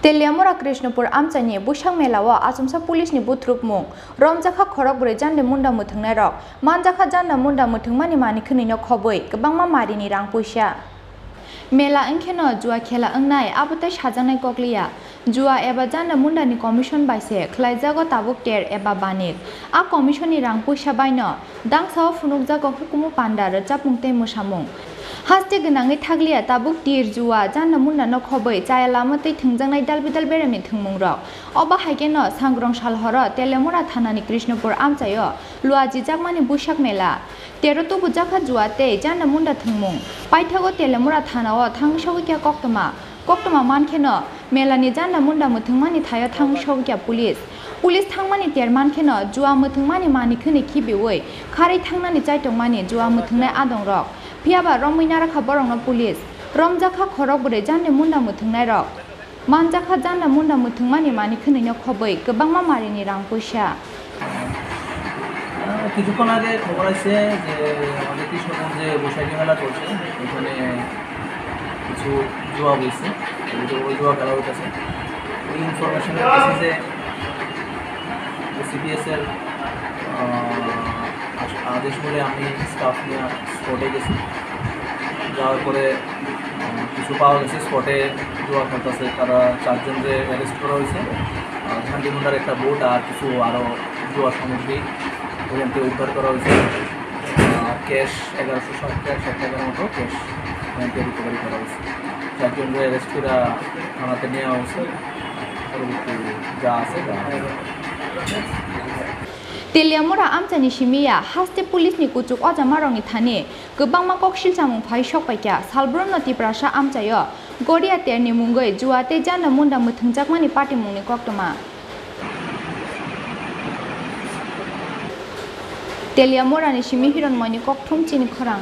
तेलियामुरा कृष्णपुर आमचानि बुसां मेलाव आसमसा पुलिसनि बुथ्रुपमुं रमजाखा खरक बुरै जान्डे मुन्डा मुथुंनाय रक मानजाखा जान्डा मुन्डा मुथुंमानि मानिखोनैनो खबै गोबांमा मारिनि रां पैसा मेला अंखेनो जुआ खेला अंनाय आबुताय साजांनाय कक्लिया जुआ एबा जान्डा मुन्डानि कमिशन बायसे खलायजागो ताबुक टेर एबा बानिक आ कमिशननि रां पैसा बायनो दांसाव फुनुकजागो हुकुमु पान्डा रोजाबमुंते मोसामुं हास्ते गोनाङै थाग्लिया ताबुक तिर जुआ जान्डा मुन्डानो खबै जाया लामतै थोंजांनाय दालबिदाल बेरामनि थोंमुं रक अबा हाइकेनो सांग्रं सालहर तेलेमुरा थानानि कृष्णपुर आमचायो लुआजि जागमानि बुसाक मेला तेरतो बुजाखा जुआते जान्डा मुन्डा थोंमुं पाइथागो तेलेमुरा थानाव थांसौकिया कक्टमा मानखेनो मेलानि जान्डा मुन्डा मुथुंमानि थायो थांसौकिया पुलिस थांमानि तेरमानखेनो जुआ मुथुंमानि मानिखोनि खिबिवै खारै थांनानि जायटंमानि जुआ मुथुंनाय आदं रक फियाबा रमैना राखा बरंनो पुलिस रमजाखा खरक बुरै जान्डे मुन्डा मुथुंनाय रक मानजाखा जान्डा मुन्डा मुथुंमानि मानिखोनैनो खबै गोबांमा मारिनि रां पैसा কিছুক্ষণ আগে খবর আছে যে আমাদের কৃষ্ণগঞ্জে বৈশাখী মেলা চলছে এখানে কিছু জুয়া বইছে জুয়া খেলা হইতেছে ওই ইনফরমেশনের বেসিসে সিপিএসের আদেশ বলে আমি স্টাফ নিয়ে স্পটে গেছি যাওয়ার পরে কিছু পাওয়া গেছে স্পটে জুয়া খেলতেছে তারা চারজনকে অ্যারেস্ট করা হয়েছে ঝান্ডিমুন্ডার একটা বোট আর কিছু আরও জুয়া সামগ্রী ওখান থেকে উদ্ধার করা হয়েছে ক্যাশ 1160 টাকার মতো ক্যাশ ওখান থেকে রিকভারি করা হয়েছে চারজনকে অ্যারেস্ট করে থানাতে নেওয়া হয়েছে পরবর্তী যা আছে तेलियामुरा आमचानि सिमिया हास्ते पुलिसनि कुचुक अजा मारंनि थाने गोबांमा ककसिल जामुं फाय सकपायक्या सालब्रन नतिप्रासा आमचायो गडिया तेरनि मुंगै जुआते जान्डा मुन्डा मुथुंजाकमानि पार्टी मुंनि कक्टमा तेलियामुरानि सिमि हिरनमयनि ककथुमचिनि खरां।